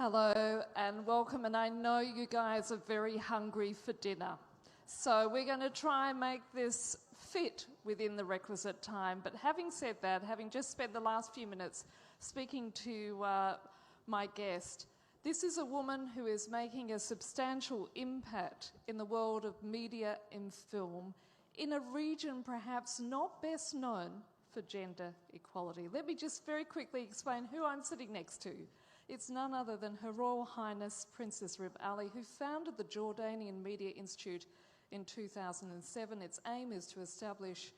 Hello and welcome, and I know you guys are very hungry for dinner. So we're going to try and make this fit within the requisite time. But having said that, having just spent the last few minutes speaking to my guest, this is a woman who is making a substantial impact in the world of media and film in a region perhaps not best known for gender equality. Let me just very quickly explain who I'm sitting next to. It's none other than Her Royal Highness Princess Rib Ali, who founded the Jordanian Media Institute in 2007. Its aim is to establish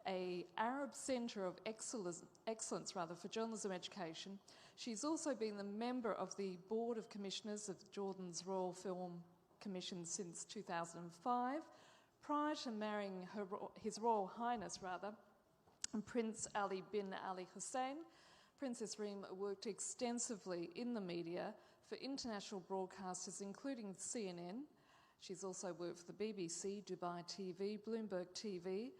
an Arab Centre of Excellence for journalism education. She's also been the member of the Board of Commissioners of Jordan's Royal Film Commission since 2005. Prior to marrying His Royal Highness, Prince Ali bin Ali Hussein, Princess Reem worked extensively in the media for international broadcasters, including CNN. She's also worked for the BBC, Dubai TV, Bloomberg TV,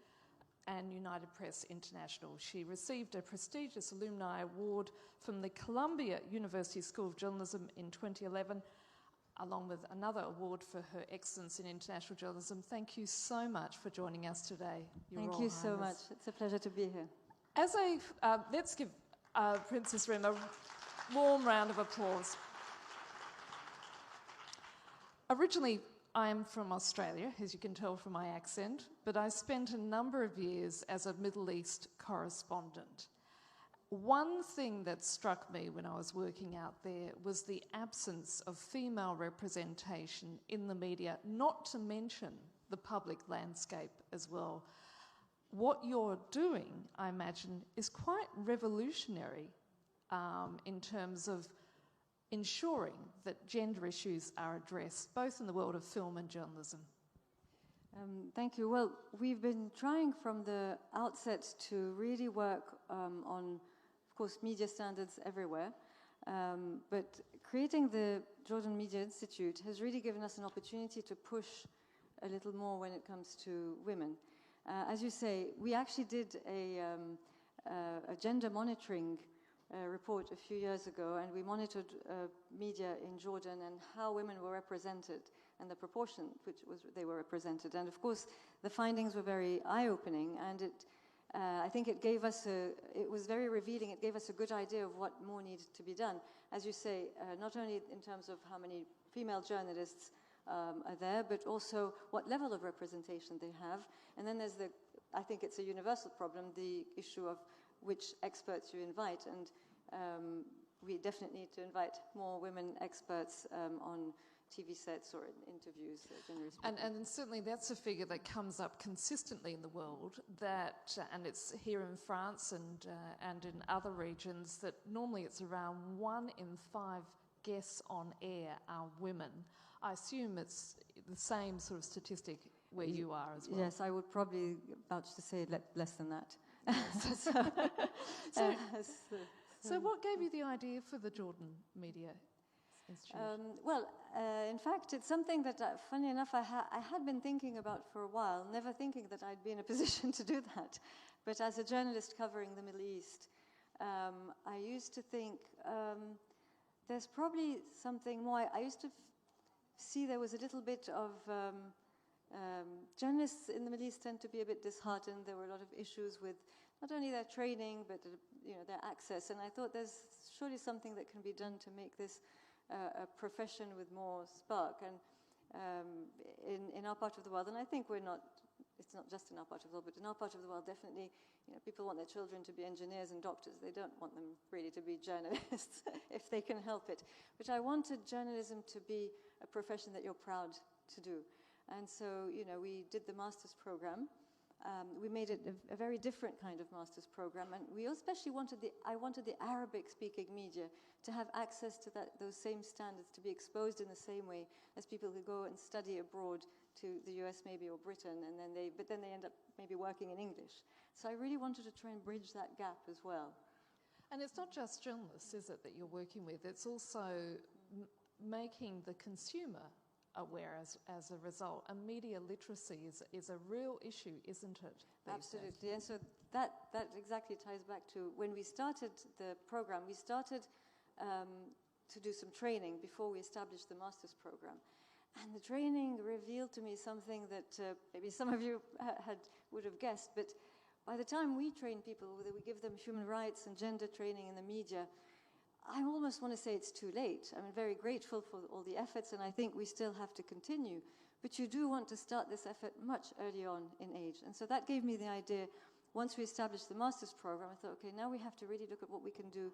and United Press International. She received a prestigious alumni award from the Columbia University School of Journalism in 2011, along with another award for her excellence in international journalism. Thank you so much for joining us today, Your Royal Highness. Thank you so much. It's a pleasure to be here. Let's give Princess Reem a warm round of applause. Originally, I am from Australia, as you can tell from my accent, but I spent a number of years as a Middle East correspondent. One thing that struck me when I was working out there was the absence of female representation in the media, not to mention the public landscape as well. What you're doing, I imagine, is quite revolutionary in terms of ensuring that gender issues are addressed, both in the world of film and journalism. Thank you. Well, we've been trying from the outset to really work on, of course, media standards everywhere. But creating the Jordan Media Institute has really given us an opportunity to push a little more when it comes to women. As you say, we actually did a gender monitoring report a few years ago, and we monitored media in Jordan and how women were represented and the proportion they were represented. And of course, the findings were very eye-opening, and I think it was very revealing. It gave us a good idea of what more needed to be done. As you say, not only in terms of how many female journalists are there, but also what level of representation they have. And then there's I think it's a universal problem, the issue of which experts you invite. And we definitely need to invite more women experts on TV sets or in interviews. And certainly that's a figure that comes up consistently in the world, and it's here in France and in other regions, that normally it's around 1 in 5 guests on air are women. I assume it's the same sort of statistic where you are as well. Yes, I would probably vouch to say less than that. So what gave you the idea for the Jordan Media Institute? In fact, it's something that, funny enough, I had been thinking about for a while, never thinking that I'd be in a position to do that. But as a journalist covering the Middle East, I used to think there's probably something more. I used to see there was a little bit of journalists in the Middle East tend to be a bit disheartened. There were a lot of issues with not only their training, but their access. And I thought there's surely something that can be done to make this a profession with more spark. And in our part of the world, and I think it's not just in our part of the world, but in our part of the world, definitely, people want their children to be engineers and doctors. They don't want them really to be journalists if they can help it. But I wanted journalism to be a profession that you're proud to do. And so, we did the master's program. We made it a very different kind of master's program, and we especially I wanted the Arabic-speaking media to have access to those same standards, to be exposed in the same way as people who go and study abroad to the US maybe or Britain, but then they end up maybe working in English. So I really wanted to try and bridge that gap as well. And it's not just journalists, is it, that you're working with? It's also making the consumer aware as a result. And media literacy is a real issue, isn't it? Absolutely. And so that exactly ties back to when we started the program. We started to do some training before we established the master's program. And the training revealed to me something that maybe some of you would have guessed, but by the time we train people, whether we give them human rights and gender training in the media, I almost want to say it's too late. I'm very grateful for all the efforts, and I think we still have to continue. But you do want to start this effort much early on in age. And so that gave me the idea, once we established the master's program, I thought, okay, now we have to really look at what we can do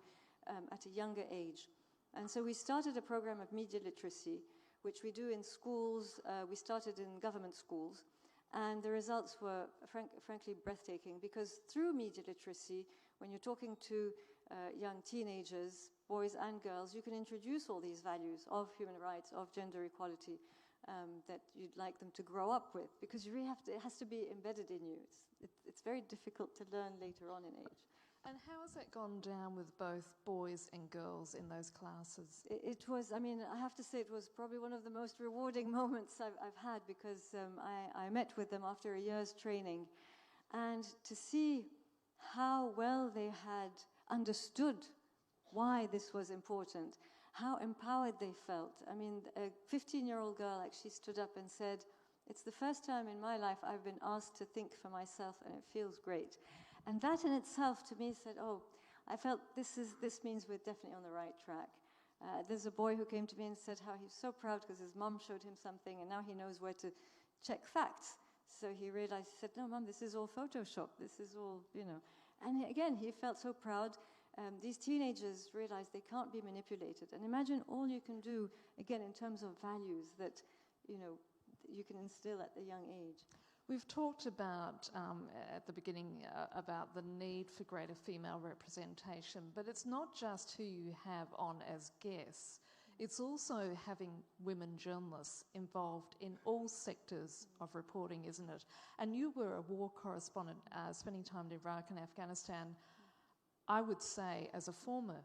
at a younger age. And so we started a program of media literacy, which we do in schools. We started in government schools. And the results were, frankly, breathtaking, because through media literacy, when you're talking to young teenagers, boys and girls, you can introduce all these values of human rights, of gender equality, that you'd like them to grow up with, because you really have to, it has to be embedded in you. It's very difficult to learn later on in age. And how has that gone down with both boys and girls in those classes? It was, I mean, I have to say it was probably one of the most rewarding moments I've had, because I met with them after a year's training, and to see how well they had understood why this was important, how empowered they felt. I mean, a 15-year-old girl actually stood up and said, "It's the first time in my life I've been asked to think for myself, and it feels great." And that in itself to me said, oh, I felt this means we're definitely on the right track. There's a boy who came to me and said how he's so proud because his mum showed him something and now he knows where to check facts. So he realized, he said, no, Mum, this is all Photoshop. This is all, you know. And again, he felt so proud. These teenagers realize they can't be manipulated. And imagine all you can do, again, in terms of values that, you know, you can instill at a young age. We've talked about, at the beginning, about the need for greater female representation, but it's not just who you have on as guests, it's also having women journalists involved in all sectors of reporting, isn't it? And you were a war correspondent, spending time in Iraq and Afghanistan. I would say, as a former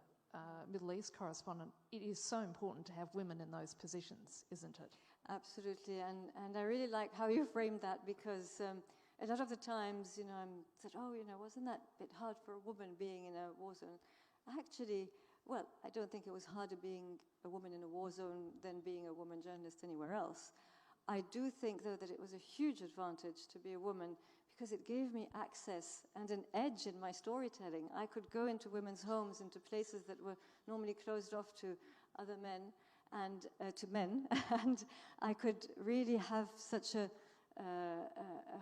Middle East correspondent, it is so important to have women in those positions, isn't it? Absolutely, and I really like how you framed that, because a lot of the times, you know, I'm said, oh, you know, wasn't that a bit hard for a woman being in a war zone? Actually, well, I don't think it was harder being a woman in a war zone than being a woman journalist anywhere else. I do think, though, that it was a huge advantage to be a woman, because it gave me access and an edge in my storytelling. I could go into women's homes, into places that were normally closed off to other men, and to men, and I could really have such a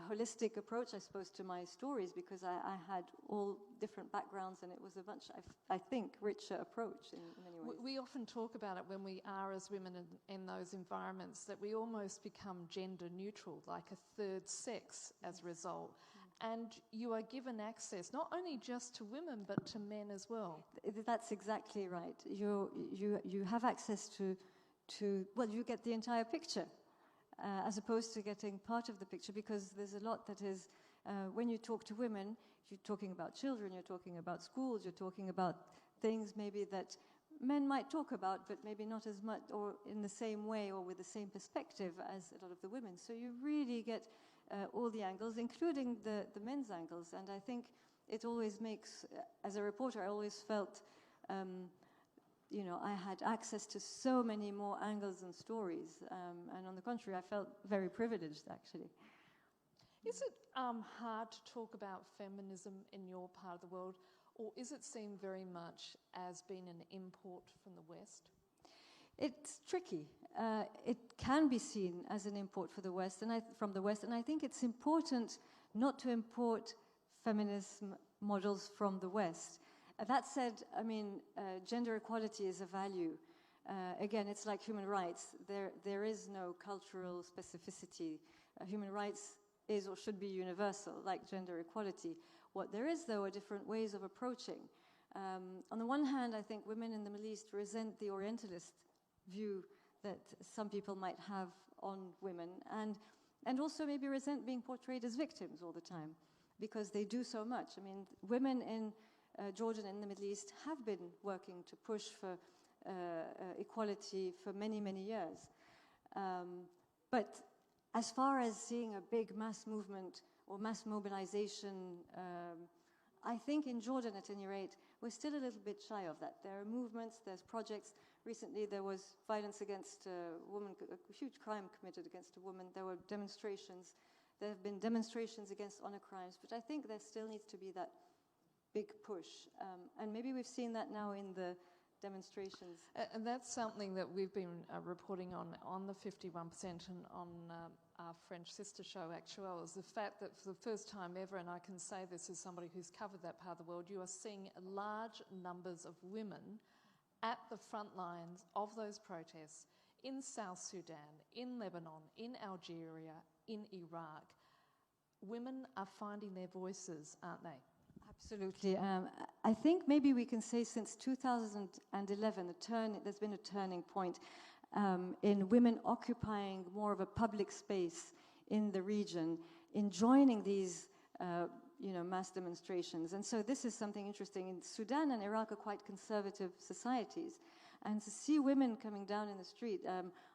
holistic approach, I suppose, to my stories, because I had all different backgrounds, and it was a much, I think, richer approach in many ways. We often talk about it when we are, as women, in those environments, that we almost become gender neutral, like a third sex as a result. And you are given access not only just to women but to men as well. That's exactly right. You have access to well, you get the entire picture, as opposed to getting part of the picture, because there's a lot that is, when you talk to women, you're talking about children, you're talking about schools, you're talking about things maybe that men might talk about, but maybe not as much or in the same way or with the same perspective as a lot of the women. So you really get all the angles, including the men's angles. And I think it always makes, as a reporter, I always felt, you know, I had access to so many more angles and stories. And on the contrary, I felt very privileged, actually. Is it hard to talk about feminism in your part of the world, or is it seen very much as being an import from the West? It's tricky. It can be seen as an import for the West, from the West, and I think it's important not to import feminism models from the West. That said, I mean, gender equality is a value. Again, it's like human rights. There is no cultural specificity. Human rights is or should be universal, like gender equality. What there is, though, are different ways of approaching. On the one hand, I think women in the Middle East resent the Orientalist view that some people might have on women, and also maybe resent being portrayed as victims all the time, because they do so much. I mean, women in Jordan and the Middle East have been working to push for equality for many, many years. But as far as seeing a big mass movement or mass mobilization, I think in Jordan, at any rate, we're still a little bit shy of that. There are movements, there's projects, recently there was violence against a woman, a huge crime committed against a woman. There were demonstrations. There have been demonstrations against honor crimes, but I think there still needs to be that big push. And maybe we've seen that now in the demonstrations. And that's something that we've been reporting on the 51% and on our French sister show, Actuel, is the fact that for the first time ever, and I can say this as somebody who's covered that part of the world, you are seeing large numbers of women at the front lines of those protests in South Sudan, in Lebanon, in Algeria, in Iraq. Women are finding their voices, aren't they? Absolutely. I think maybe we can say since 2011, there's been a turning point in women occupying more of a public space in the region, in joining these mass demonstrations. And so this is something interesting. In Sudan and Iraq are quite conservative societies. And to see women coming down in the street,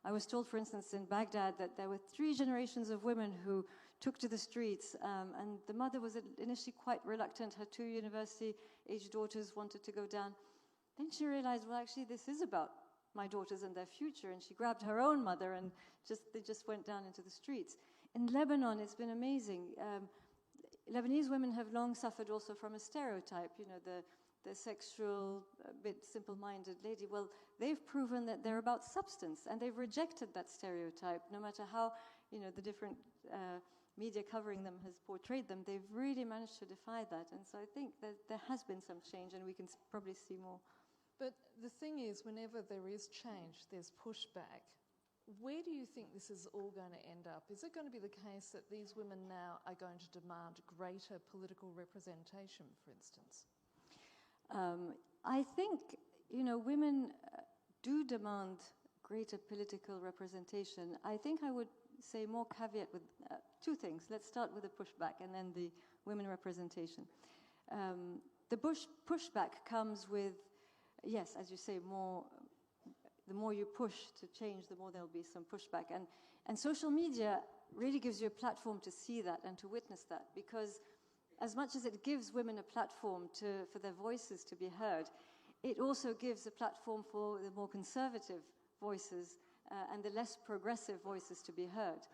I was told, for instance, in Baghdad that there were 3 generations of women who took to the streets, and the mother was initially quite reluctant. Her 2 university-aged daughters wanted to go down. Then she realized, well, actually, this is about my daughters and their future, and she grabbed her own mother, and they just went down into the streets. In Lebanon, it's been amazing. Lebanese women have long suffered also from a stereotype, the sexual, a bit simple-minded lady. Well, they've proven that they're about substance, and they've rejected that stereotype, no matter how, the different media covering them has portrayed them. They've really managed to defy that, and so I think that there has been some change, and we can probably see more. But the thing is, whenever there is change, there's pushback. Where do you think this is all going to end up? Is it going to be the case that these women now are going to demand greater political representation, for instance? I think, women do demand greater political representation. I think I would say more caveat with 2 things. Let's start with the pushback and then the women representation. The pushback comes with, yes, as you say, the more you push to change, the more there'll be some pushback. And social media really gives you a platform to see that and to witness that, because as much as it gives women a platform for their voices to be heard, it also gives a platform for the more conservative voices and the less progressive voices to be heard.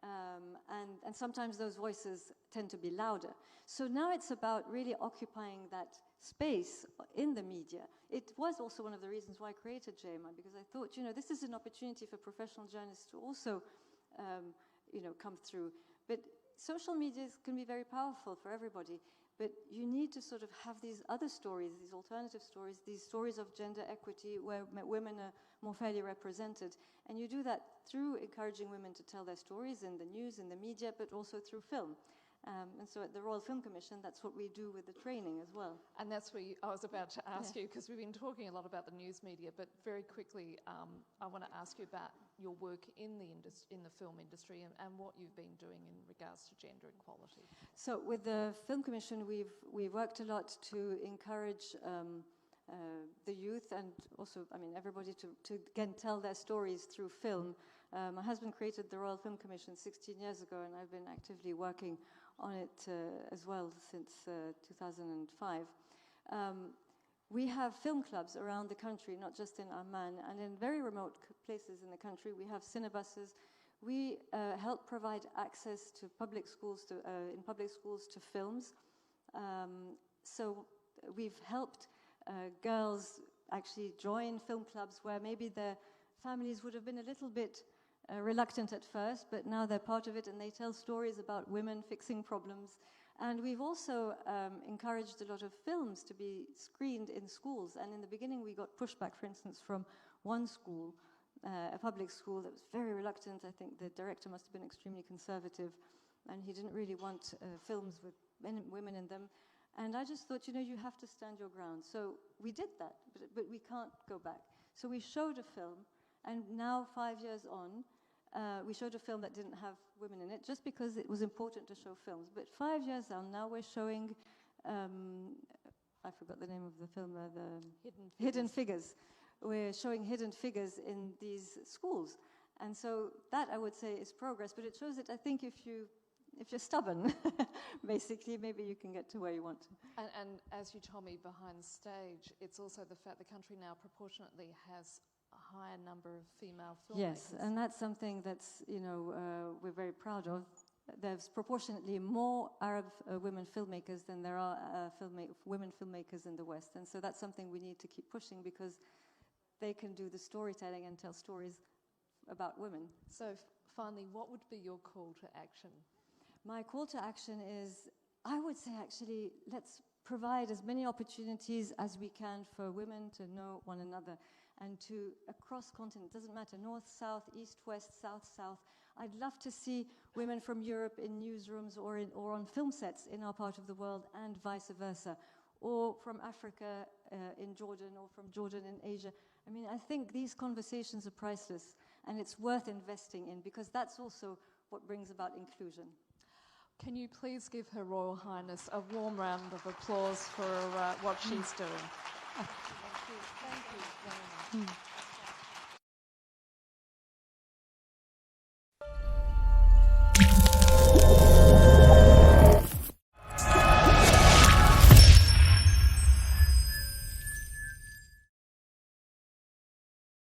And sometimes those voices tend to be louder. So now it's about really occupying that space in the media. It was also one of the reasons why I created JMI, because I thought, this is an opportunity for professional journalists to also, come through. But social media can be very powerful for everybody, but you need to sort of have these other stories, these alternative stories, these stories of gender equity where women are more fairly represented. And you do that through encouraging women to tell their stories in the news, in the media, but also through film. And so at the Royal Film Commission, that's what we do with the training as well. And that's where I was about to ask you, because we've been talking a lot about the news media, but very quickly, I want to ask you about your work in the film industry and what you've been doing in regards to gender equality. So with the Film Commission, we've worked a lot to encourage the youth and also, everybody to again tell their stories through film. My husband created the Royal Film Commission 16 years ago, and I've been actively working on it as well since 2005. We have film clubs around the country, not just in Amman, and in very remote places in the country. We have cinebuses. We help provide access to public schools, in public schools, to films. So we've helped girls actually join film clubs where maybe their families would have been a little bit reluctant at first, but now they're part of it and they tell stories about women fixing problems. And we've also encouraged a lot of films to be screened in schools. And in the beginning, we got pushback, for instance, from one school, a public school that was very reluctant. I think the director must have been extremely conservative, and he didn't really want films with men and women in them. And I just thought, you have to stand your ground. So we did that, but we can't go back. So we showed a film, and now 5 years on, we showed a film that didn't have women in it, just because it was important to show films. But 5 years on, now we're showing, I forgot the name of the film, Hidden Figures. We're showing hidden figures in these schools. And so that, I would say, is progress. But it shows that I think if you're stubborn, basically, maybe you can get to where you want to. And as you told me behind the stage, it's also the fact the country now proportionately has higher number of female filmmakers. Yes, and that's something that's, we're very proud of. There's proportionately more Arab women filmmakers than there are women filmmakers in the West. And so that's something we need to keep pushing, because they can do the storytelling and tell stories about women. So finally, what would be your call to action? My call to action is, I would say actually, let's provide as many opportunities as we can for women to know one another, and to, across continent, doesn't matter, north, south, east, west, south, south. I'd love to see women from Europe in newsrooms or on film sets in our part of the world, and vice versa, or from Africa in Jordan, or from Jordan in Asia. I mean, I think these conversations are priceless, and it's worth investing in, because that's also what brings about inclusion. Can you please give Her Royal Highness a warm round of applause for what she's doing? Thank you very much.